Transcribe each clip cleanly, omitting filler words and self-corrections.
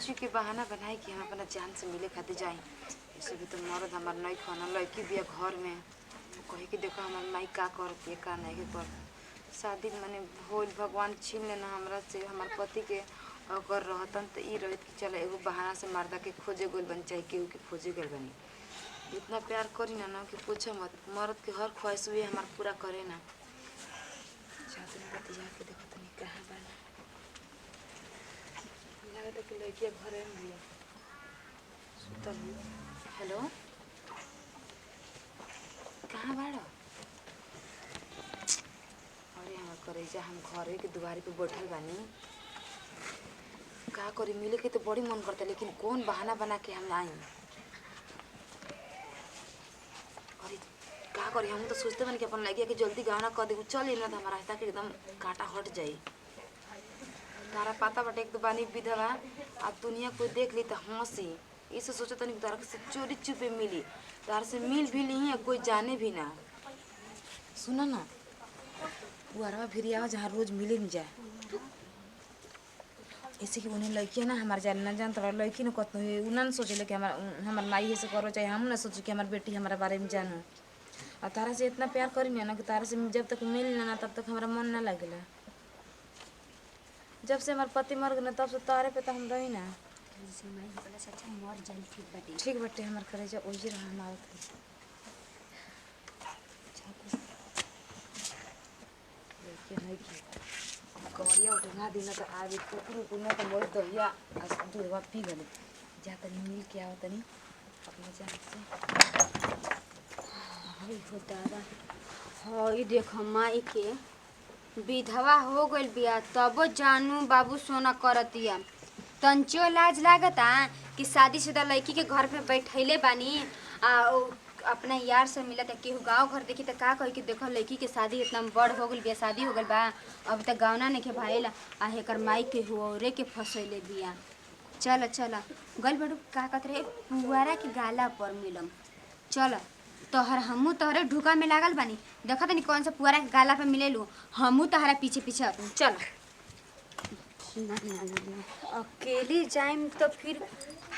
सोची कि बहाना बनाई कि हम अपना जान से मिले खातिर जाई। ऐसे भी तो मर्द हमार नहीं खाना लड़की भी घर में कही कि देखो हमार माई का करती है का नहीं कर शादी माने होल भगवान छीन लेना हमरा से हमार पति के अगर रहतन तो ई रहित कि चल एगो बहाना से मर्दा के खोजे गोल बन चाहे केहू के खोजे गोल बनी। इतना प्यार करी ना कि पूछो मत मर्द के हर ख्वाहिश हुई हमार पूरा करे ना। जाते बतिया के देखो तनी कहाँ बना लगा कि लड़किया घर में भी सुतल हुई। हेलो कहाँ बाड़ा? अरे हमार करेजा हम घरे के दुआरे पे बैठल बानी। का करी मिले के तो बड़ी मन करता लेकिन कौन बहाना बना के हम आई। अरे का करी हम तो सोचते बन कि अपन लगिया कि जल्दी गाना कर दे चल ना तो हमारा रास्ता के एकदम कांटा हट जाई। तारा पता बटे एक तो बानी विधवा आ दुनिया कोई देख ली तो हंसी इसे सोचा तनी तारा से चोरी चुपे मिली तारा से मिल भी ली है कोई जाने भी ना। सुना ना पुआरवा फिर आवा जहाँ रोज मिले नहीं जाए ऐसे कि उन्हें लड़कियाँ ना हमारे जान ना जानता लड़की ना कत उन्हें सोचे कि हमार माई से करो चाहे हम ना सोचे कि हमार बेटी हमारे बारे में जानो। और तारा से इतना प्यार करी ना कि तारा से जब तक मिल ना तब तक हमारा मन ना लगेला। जब से हमारे पति मर गए तब से तारे पे तो हम रही ना। ठीक बटे हमारे करेजा ओही रहा हमारा कवड़िया उठा देना तो आगे कुकुर ना तो मोर दहिया दूधवा पी गले जा तनी मिल के आओ तनी अपने जान से। हाय हो दादा हाय देख माई के विधवा हो गइल बिया तबो जानू बाबू सोना करतिया तंचियो लाज लागता कि शादीशुदा लड़की के घर पे बैठैले बानी आ अपना यार से मिलत है केहू गाँव घर देखी तो का कही कि देखो लड़की के शादी इतना बड़ हो गल बिया शादी हो गल बा अब तक गाँव ना नहीं भाईल आ हेकर माई के हुरे के फसैले बिया। चल चल गल बड़ू का कहत रहे पुआरा के गाला पर मिलम चल तोहर हमू तोहरे ढुका में लागल बानी देखा तनी कौन सा पुआरा के गाला पे मिलेलू हमू तोहरा पीछे पीछे आतू चल। अकेली जाइम तो फिर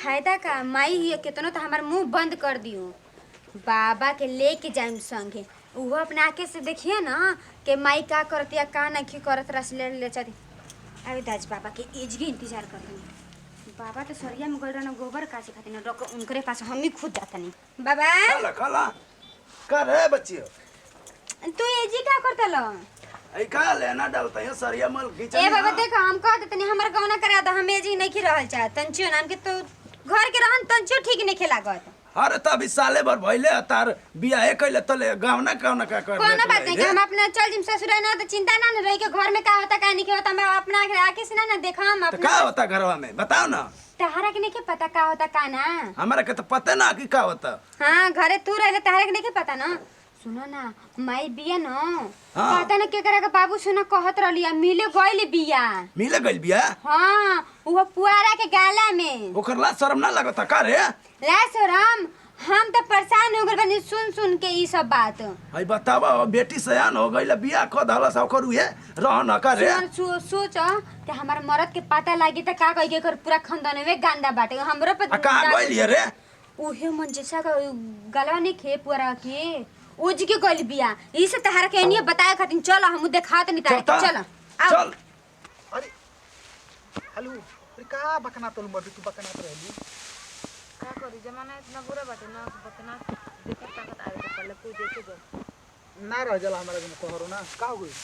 फायदा का माई ही कितनो तो हमार मुंह बंद कर दियो बाबा के लेके जाइम संगे वो अपने आके से देखिए ना कि माई का करती है का नहीं करत रस ले चली अभी दाज बाबा के एज के इंतजार कर रही बाबा तो सरिया में गल गोबर कासे खातिर न उनकरे पास हम ही खुद जाता नहीं बाबा खाला खाला कर रे बच्चियो तू एजी का करता लो आई का लेना डालता है सरिया मल खींचा ए बाबा देखो हम कह देते नहीं हमर गौना करा द हम एजी नहीं रहल चाह तंचियो नाम के तो घर के रहन तंचियो ठीक नहीं खेलागत। अरे तब इस साले भर भइले तार बियाह कइले तले गावना कावना का कर कोनो बात नहीं हम अपना चल जिम ससुरा ना तो चिंता ना रही के घर में का होता का नहीं होता मैं अपना आके से ना देखा हम तो का होता घरवा में बताओ ना तहरा के नहीं पता का होता का ना हमारा के तो पता ना कि का होता। हां घरे तू रहले तहरा के नहीं पता ना सुनो ना माई बिया न पता न केकरा के बाबू सुना कहत रहलिया मिले गइल बिया मिले गइल बिया हां वो पुआरा के गाला में ओकर ला शर्म ना लगता का रे ला शर्म हम तो परेशान हो गए बनी सुन सुन के ई सब बात। आई बतावा बेटी सयान हो गइल बिया क धला सब करू है रह न का रे सोच कि हमार मरद के पता लागी त का कहि के कर पूरा खानदानवे गांदा बाटे हमरो पे का गइल रे ओहे मन जैसा का गलवा नहीं खे पुआरा के ओज के गइल बिया ई से तहरा के एनिए बताए खातिर चल हम देखात नहीं तारे चल चल। अरे हेलो अरे का बकना तोल मर तू बकना तो रहली का करी जमाना इतना बुरा बाटे ना बतना देखत ताकत आवे तो पहले कोई देखे दो ना रह जाला हमारा में कहरो ना का हो गई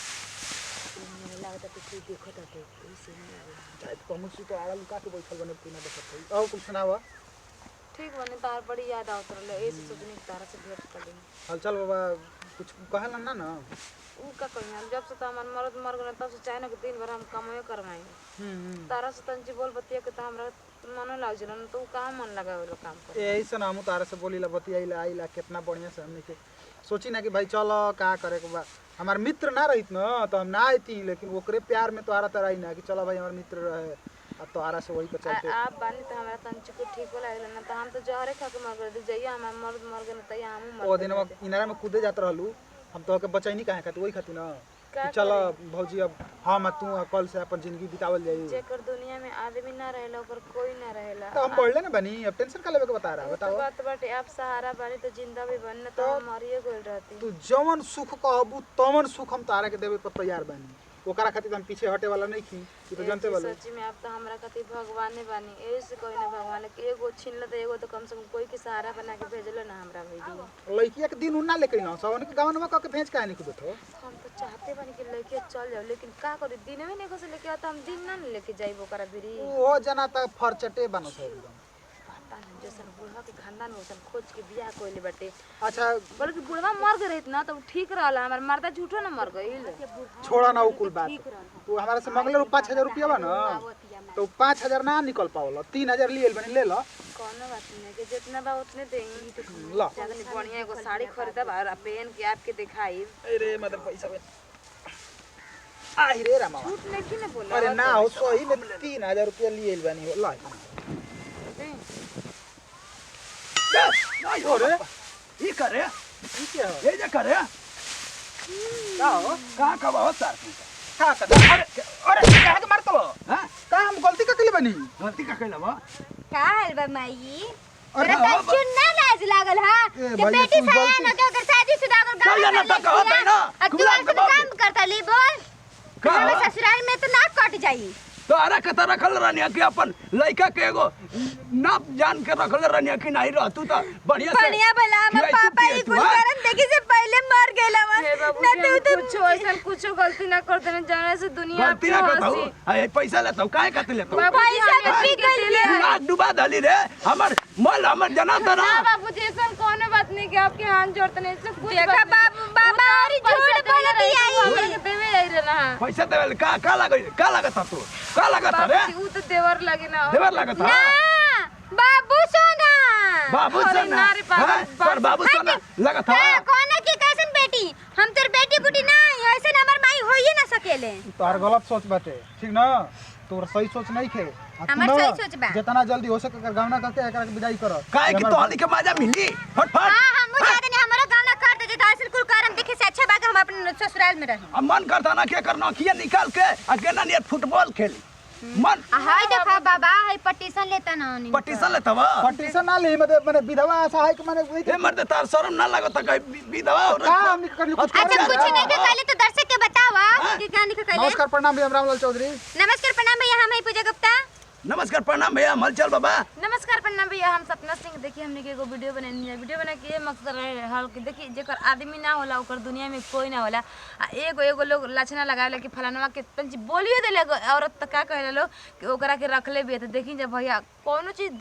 लागत है कोई देखत है ऐसे नहीं आवे चाहे कमुसी तो आगल का के बैठल बने तू ना देखत है और कुछ सुनावा ठीक बने तार बड़ी याद आवत रहले ऐसे सोचनी तारा से भेंट कर ली हल चल बाबा कुछ कहला ना ना उ का कहिया जब से हमार मर्द मर गए तब से चाहे ना कि दिन भर हम कमाए करवाई तारा से तंजी बोल बतिया के त हमरा मन लाग जला तो कहां मन लगावे काम कर यही से ना हम तारा से बोलीला बतियाइला आइला कितना बढ़िया से हमने के सोची ना कि भाई चलो का करे के बा हमार मित्र ना रहित ना तो हम ना आती लेकिन ओकरे प्यार में तोहरा तरह ना कि चलो भाई हमार मित्र रहे अब तोहरा से वही पे चलते आप बानी त हमरा तंजी को ठीक लागल ना त हम तो जहरे खा के मर गए जइया हमार मर्द मर गए त हम मर ओ दिन इनारा में कूदे जात रहलू हम तो के बचैनी काहे खातिर वही खातिर ना चलो भौजी अब हम आ तू आ कल से अपन जिंदगी बितावल जाई। जेकर दुनिया में आदमी ना रहेला ओकर कोई ना रहेला। तो हम बढ़ले ना बनी, अब टेंशन का लेवे के बता रहा तो बताओ। बात बाटे आप सहारा बानी तो जिंदा भी बनने तो हम मरिए गइल रहती। तू जवन सुख कहबू तवन सुख हम तारा के देवे पर तैयार बानी, ओकरा खातिर हम पीछे हटे वाला नहीं खी। तू तो जानते वाला सच्ची में आप तो हमरा खातिर भगवाने बानी। एही से कोई ना भगवान के एगो छीन ले एगो तो कम से कम कोई के सहारा बना के भेजलो ना हमरा भईया। लड़किया के दिन उन्ना लेके ना सवन के गांव में क के भेज काहे नहीं खुद तो। हम तो चाहते बानी कि लड़के चल जाओ लेकिन का करी दिन में नहीं से लेके आता हम दिन ना लेके जाइबो ओकरा बिरी। ओ जना त फरचटे बनो छ एकदम। पता नहीं जैसन बुढ़वा के खानदान में वैसन खोज के बियाह कोइले बाटे। अच्छा बल्कि बुढ़वा मर गए रहित ना तो ठीक रहला। हमार मर्दा झूठो ना मर गइल। छोड़ा ना उ कुल बात। तू हमारे से मंगले 5000 रुपया बा ना तो 5000 ना निकल पावला, 3000 लिए बनी ले लो। कोनो बात नहीं कि जितना बा उतने देंगे। ला ज्यादा नहीं बढ़िया एगो साड़ी खरीदब और पहन के आपके दिखाई। अरे मतलब पैसा बे आई रे रामा। झूठ नहीं ना बोला। अरे ना हो सही में 3000 रुपया लिए बनी हो ला। नहीं हो रे ई करे ई क्या हो? ये जे करे का हो? का हो सर का कर? अरे काहे के मारतो? हां का हम गलती का केले बनी? गलती का कइला बा का हाल बा माई? अरे तोरा तंचुन ना लाज लागल हा ए कि भैया, बेटी तू सयान गलती- हो के ओकर शादी-शुदा कर चल जाना तक होता है ना। तू गुलाम ऐसे के बाप काम करता ली बोल। का हमें ससुराल में तो नाक कट जाई। तो अरे कता रखल रहनी कि अपन लइका के एगो नाप जान के रखल रहनी कि नहीं रह तू तो बढ़िया से बढ़िया भला हमर खियाई पापा पियाई ई तू, कुछ हाँ? करन देखी से पहले मर गेला हे बाबू ना तू कुछ ऐसा कुछ गलती ना कर देने जाने से दुनिया गलती ना करता हूँ अरे पैसा लेता हूँ काहे खातिर लेता हूँ पैसा तो पी गई नाक डुबा दली रे हमर मल हमर जना तो ना ना बाबू जी ऐसा कोनो बात नहीं कि आपके हाथ जोड़ते नहीं से कुछ देखा बाबू बाबा और झूठ बोलती आई हमरा के देवे आई रे ना। पैसा देवे का लागत तू का लागत रे बाबू जी उ तो देवर लगे ना। देवर लागत ना बाबू सोना बाबू अरे सोना ना रे बाबू, हाँ? पर बाबू सोना लागत हाँ, कौन की कैसन बेटी हम तोर बेटी बुटी ना ऐसे हमर माई होइए ना सकेले। तोहर गलत सोच बाटे ठीक ना, तोर सही सोच नहीं खे। आ तू हमर ना, सही सोच बा। जितना जल्दी हो सके एकर गावना करके एकरा के विदाई कर। काहे कि तोहनी के मजा मिली फट हां हम ज्यादा नहीं हमरो गांव ना कर देते तो ऐसे कुल करम देखे से अच्छा बा कि हम अपने ससुराल में रही। अब मन करता ना के करना किया निकाल के आ केना नियत फुटबॉल खेली मन हाय देखा बाबा हाय पटीशन लेता ना नहीं पटीशन लेता बा पटीशन ना ले मतलब माने विधवा सहायक माने वही ए मर्द तार शर्म ना लागत का विधवा हो का हमनी के करली कुछ अच्छा कुछ नहीं के कहले तो दर्शक के बतावा हाँ? कि क्या नहीं के कहले। नमस्कार प्रणाम भैया रामलाल चौधरी। नमस्कार प्रणाम भैया हम है पूजा गुप्ता। नमस्कार प्रणाम भैया मलचल बाबा नमस्कार प्रणाम भैया हम सपना सिंह। देखिए हमने के एगो वीडियो बनानी है। वीडियो बना के ये मकसद रहे हल कि देखिए जेकर आदमी ना होला ओकर दुनिया में कोई ना होला। आ एगो लोग लक्षणा लगावे कि फलानवा के तंज बोलियो देले औरत त का कहले लोग कि ओकरा के रखले भी है। तो देखी जब भैया कोनो चीज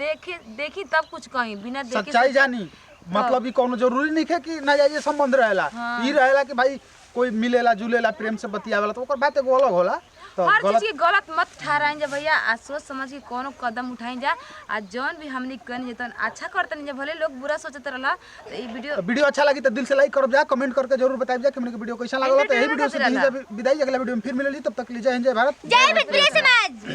देखी तब कुछ कहीं बिना देखे सच्चाई जानी मतलब ई कोनो जरूरी नहीं है कि ना जाइए संबंध रहेला। ई रहेला कि भाई कोई मिलेला जुलेला प्रेम से बतियावेला तो ओकर बात एगो अलग होला। तो हर गलत चीज के गलत मत ठहराइन जा भैया। आ सोच समझ के कोनो कदम उठाइन जा। आ जौन भी हमनी कन जतन अच्छा करतन जा भले लोग बुरा सोचत रहला। तो ई वीडियो अच्छा लगी तो दिल से लाइक करब जा, कमेंट करके जरूर बताइब जा कि हमने के वीडियो कैसा लागल। तो यही वीडियो से विदाई अगला वीडियो में फिर मिलली। तब तक लीजिए जय हिंद जय भारत जय विद्या समाज।